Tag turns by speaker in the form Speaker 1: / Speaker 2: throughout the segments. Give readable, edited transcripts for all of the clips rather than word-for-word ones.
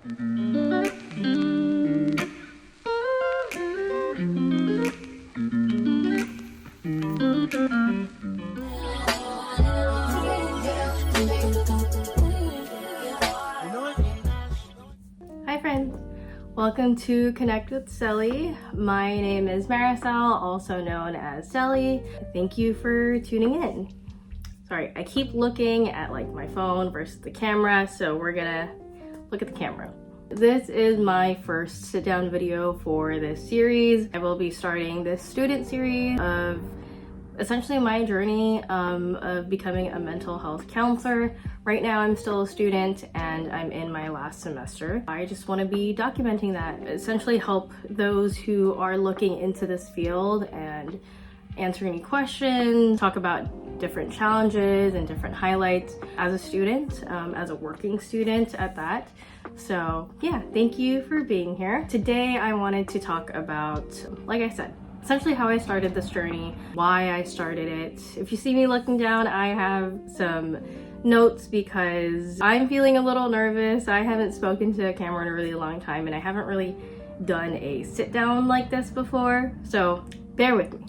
Speaker 1: Hi friends, welcome to Connect with Sally. My name is Marisol, also known as Sally. Thank you for tuning in. Sorry, I keep looking at my phone versus the camera, so we're gonna look at the camera. This is my first sit down video for this series. I will be starting this student series of essentially my journey of becoming a mental health counselor. Right now I'm still a student and I'm in my last semester. I just want to be documenting that, essentially help those who are looking into this field and answer any questions, talk about different challenges and different highlights as a student, as a working student at that. So yeah, thank you for being here. Today I wanted to talk about, like I said, essentially how I started this journey, why I started it. If you see me looking down, I have some notes because I'm feeling a little nervous. I haven't spoken to a camera in a really long time and I haven't really done a sit down like this before, so bear with me.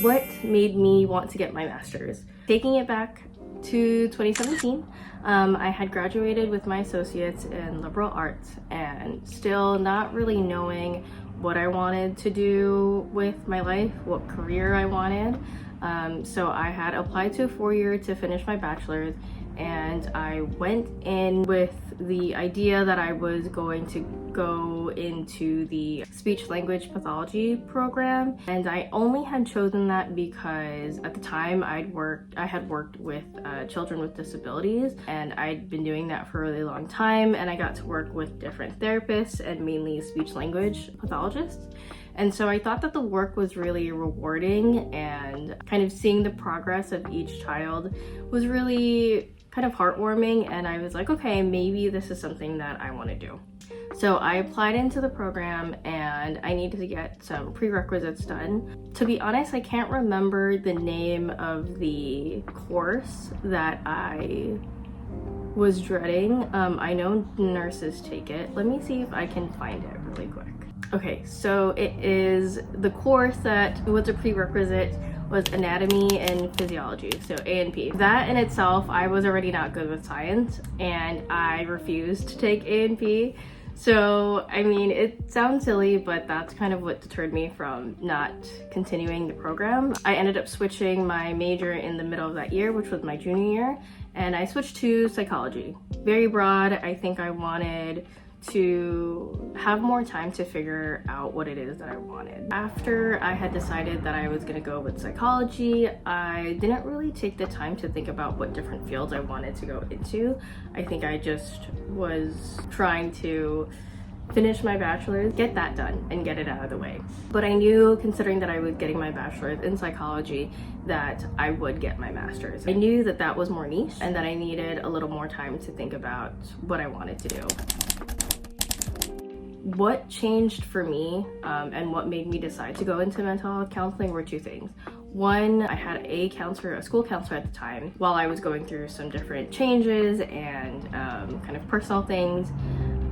Speaker 1: What made me want to get my master's? Taking it back to 2017, I had graduated with my associates in liberal arts and still not really knowing what I wanted to do with my life, what career I wanted. So I had applied to a 4-year to finish my bachelor's, and I went in with the idea that I was going to go into the speech language pathology program, and I only had chosen that because at the time I had worked with children with disabilities, and I'd been doing that for a really long time, and I got to work with different therapists and mainly speech language pathologists. And so I thought that the work was really rewarding, and kind of seeing the progress of each child was really kind of heartwarming, and I was like, okay, maybe this is something that I want to do. So I applied into the program and I needed to get some prerequisites done. To be honest, I can't remember the name of the course that I was dreading. I know nurses take it. Let me see if I can find it really quick. Okay, so it is the course that was a prerequisite was anatomy and physiology, so A&P. That in itself, I was already not good with science and I refused to take A&P. So, I mean, it sounds silly, but that's kind of what deterred me from not continuing the program. I ended up switching my major in the middle of that year, which was my junior year, and I switched to psychology. Very broad. I think I wanted to have more time to figure out what it is that I wanted. After I had decided that I was gonna go with psychology, I didn't really take the time to think about what different fields I wanted to go into. I think I just was trying to finish my bachelor's, get that done, and get it out of the way. But I knew, considering that I was getting my bachelor's in psychology, that I would get my master's. I knew that that was more niche and that I needed a little more time to think about what I wanted to do. What changed for me and what made me decide to go into mental health counseling were two things. One, I had a school counselor at the time while I was going through some different changes and kind of personal things.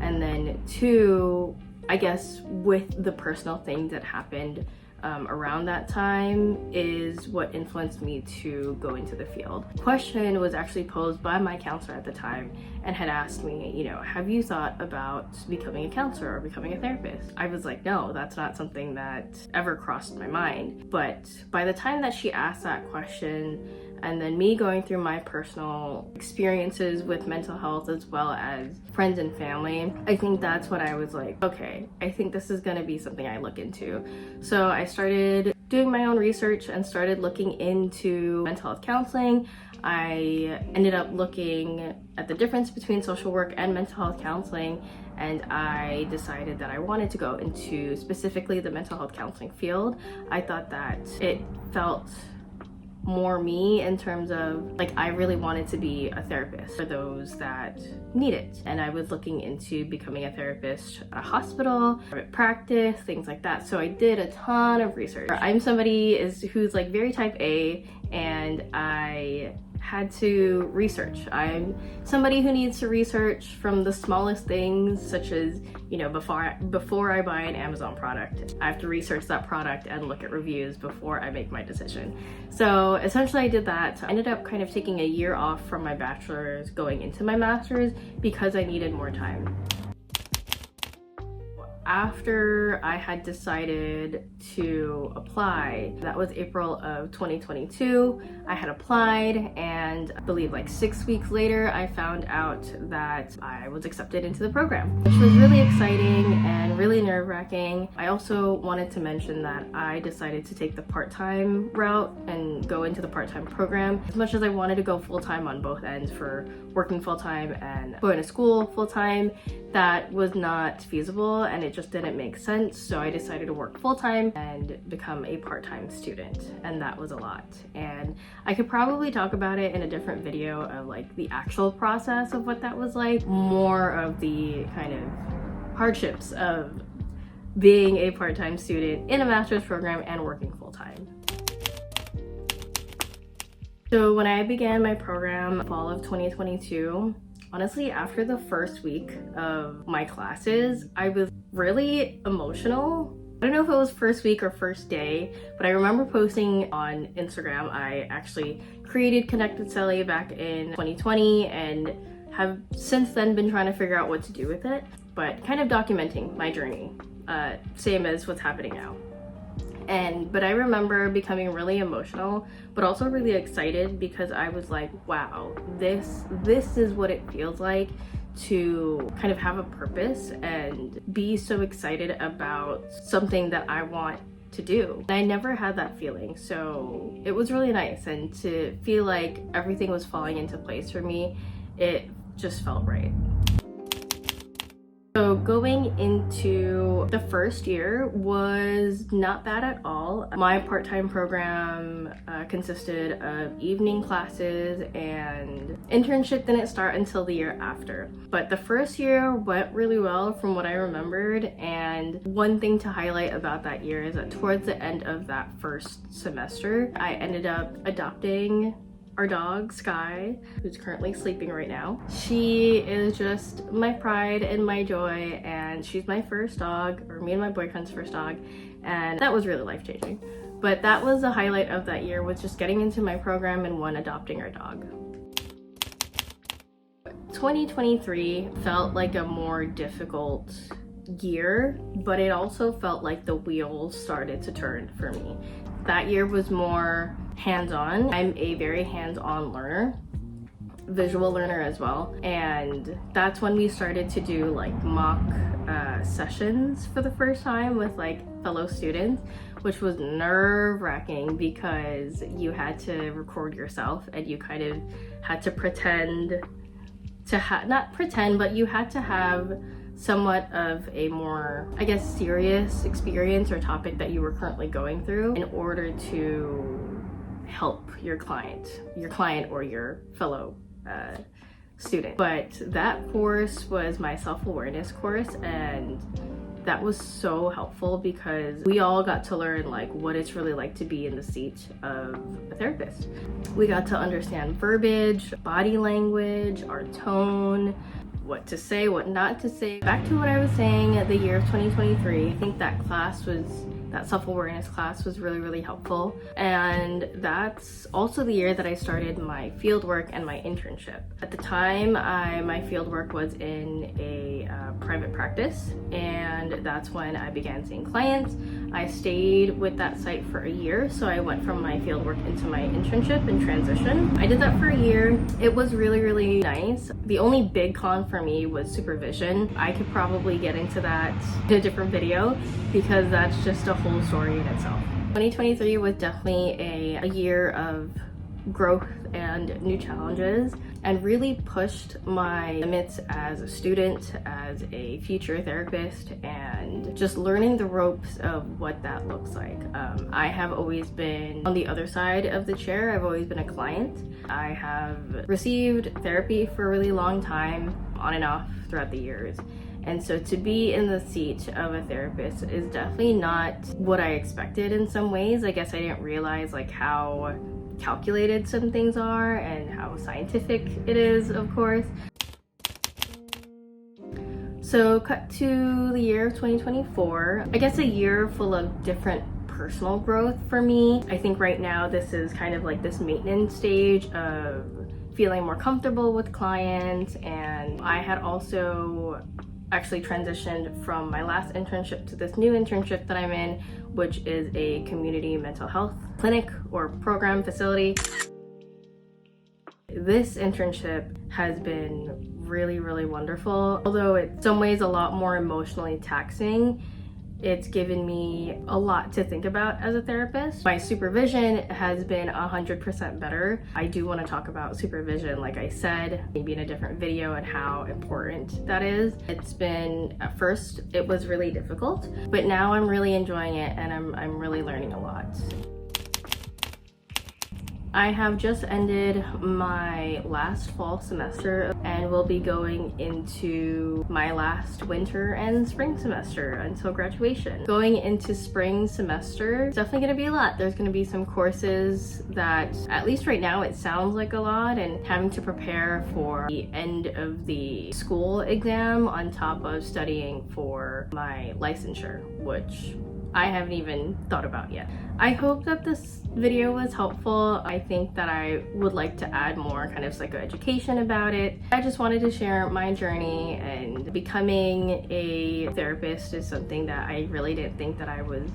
Speaker 1: And then two, I guess with the personal things that happened around that time is what influenced me to go into the field. The question was actually posed by my counselor at the time and had asked me, you know, have you thought about becoming a counselor or becoming a therapist? I was like, no, that's not something that ever crossed my mind. But by the time that she asked that question, and then me going through my personal experiences with mental health as well as friends and family, I think that's when I was like, okay, I think this is gonna be something I look into. So I started doing my own research and started looking into mental health counseling. I ended up looking at the difference between social work and mental health counseling, and I decided that I wanted to go into specifically the mental health counseling field. I thought that it felt more me in terms of I really wanted to be a therapist for those that need it, and I was looking into becoming a therapist at a hospital, private practice, things like that. So I did a ton of research. I'm somebody who's very type A, and I had to research. I'm somebody who needs to research from the smallest things, such as, you know, before I buy an Amazon product, I have to research that product and look at reviews before I make my decision. So essentially I did that. I ended up kind of taking a year off from my bachelor's going into my master's because I needed more time. After I had decided to apply, that was April of 2022, I had applied, and I believe like 6 weeks later, I found out that I was accepted into the program, which was really exciting and really nerve-wracking. I also wanted to mention that I decided to take the part-time route and go into the part-time program. As much as I wanted to go full-time on both ends for working full-time and going to school full-time, that was not feasible and it just didn't make sense. So I decided to work full-time and become a part-time student, and that was a lot. And I could probably talk about it in a different video of like the actual process of what that was like, more of the kind of hardships of being a part-time student in a master's program and working full-time. So when I began my program fall of 2022, honestly, after the first week of my classes, I was really emotional. I don't know if it was first week or first day, but I remember posting on Instagram. I actually created Connected Sally back in 2020 and have since then been trying to figure out what to do with it, but kind of documenting my journey, same as what's happening now. But I remember becoming really emotional, but also really excited because I was like, wow, this is what it feels like to kind of have a purpose and be so excited about something that I want to do. I never had that feeling, so it was really nice, and to feel like everything was falling into place for me, it just felt right. So going into the first year was not bad at all. My part-time program consisted of evening classes, and internship didn't start until the year after. But the first year went really well from what I remembered, and one thing to highlight about that year is that towards the end of that first semester, I ended up adopting our dog, Sky, who's currently sleeping right now. She is just my pride and my joy, and she's my first dog, or me and my boyfriend's first dog, and that was really life-changing. But that was the highlight of that year, was just getting into my program and adopting our dog. 2023 felt like a more difficult year, but it also felt like the wheels started to turn for me. That year was more hands-on. I'm a very hands-on learner, visual learner as well, and that's when we started to do like mock sessions for the first time with like fellow students, which was nerve-wracking because you had to record yourself and you kind of had to pretend to not pretend, but you had to have somewhat of a more, I guess, serious experience or topic that you were currently going through in order to help your client or your fellow student. But that course was my self-awareness course, and that was so helpful because we all got to learn like what it's really like to be in the seat of a therapist. We got to understand verbiage, body language, our tone, what to say, what not to say. Back to what I was saying, the year of 2023, I think that self-awareness class was really, really helpful. And that's also the year that I started my fieldwork and my internship. At the time, my fieldwork was in a private practice, and that's when I began seeing clients. I stayed with that site for a year, so I went from my fieldwork into my internship and transition. I did that for a year. It was really, really nice. The only big con for me was supervision. I could probably get into that in a different video because that's just a whole story in itself. 2023 was definitely a year of growth and new challenges, and really pushed my limits as a student, as a future therapist, and just learning the ropes of what that looks like. I have always been on the other side of the chair. I've always been a client. I have received therapy for a really long time, on and off throughout the years. And so to be in the seat of a therapist is definitely not what I expected in some ways. I guess I didn't realize like how calculated some things are and how scientific it is, of course. So cut to the year of 2024. I guess a year full of different personal growth for me. I think right now this is kind of like this maintenance stage of feeling more comfortable with clients, and I had also actually transitioned from my last internship to this new internship that I'm in, which is a community mental health clinic or program facility. This internship has been really wonderful. Although it's some ways a lot more emotionally taxing, it's given me a lot to think about as a therapist. My supervision has been 100% better. I do want to talk about supervision, like I said, maybe in a different video, and how important that is. It's been, at first, it was really difficult, but now I'm really enjoying it and I'm really learning a lot. I have just ended my last fall semester and will be going into my last winter and spring semester until graduation. Going into spring semester, it's definitely gonna be a lot. There's gonna be some courses that, at least right now, it sounds like a lot, and having to prepare for the end of the school exam on top of studying for my licensure, which I haven't even thought about yet. I hope that this video was helpful. I think that I would like to add more kind of psychoeducation about it. I just wanted to share my journey, and becoming a therapist is something that I really didn't think that I was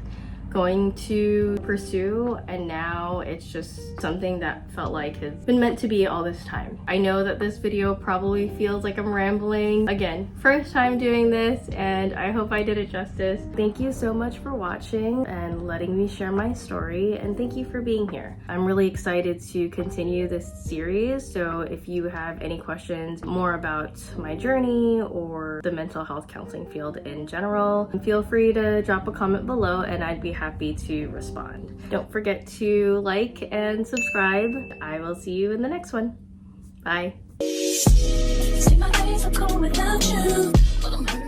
Speaker 1: going to pursue, and now it's just something that felt like has been meant to be all this time. I know that this video probably feels like I'm rambling. Again, first time doing this, and I hope I did it justice. Thank you so much for watching and letting me share my story, and thank you for being here. I'm really excited to continue this series, so if you have any questions more about my journey or the mental health counseling field in general, feel free to drop a comment below and I'd be happy to respond. Don't forget to like and subscribe. I will see you in the next one. Bye. See my days are cold without you.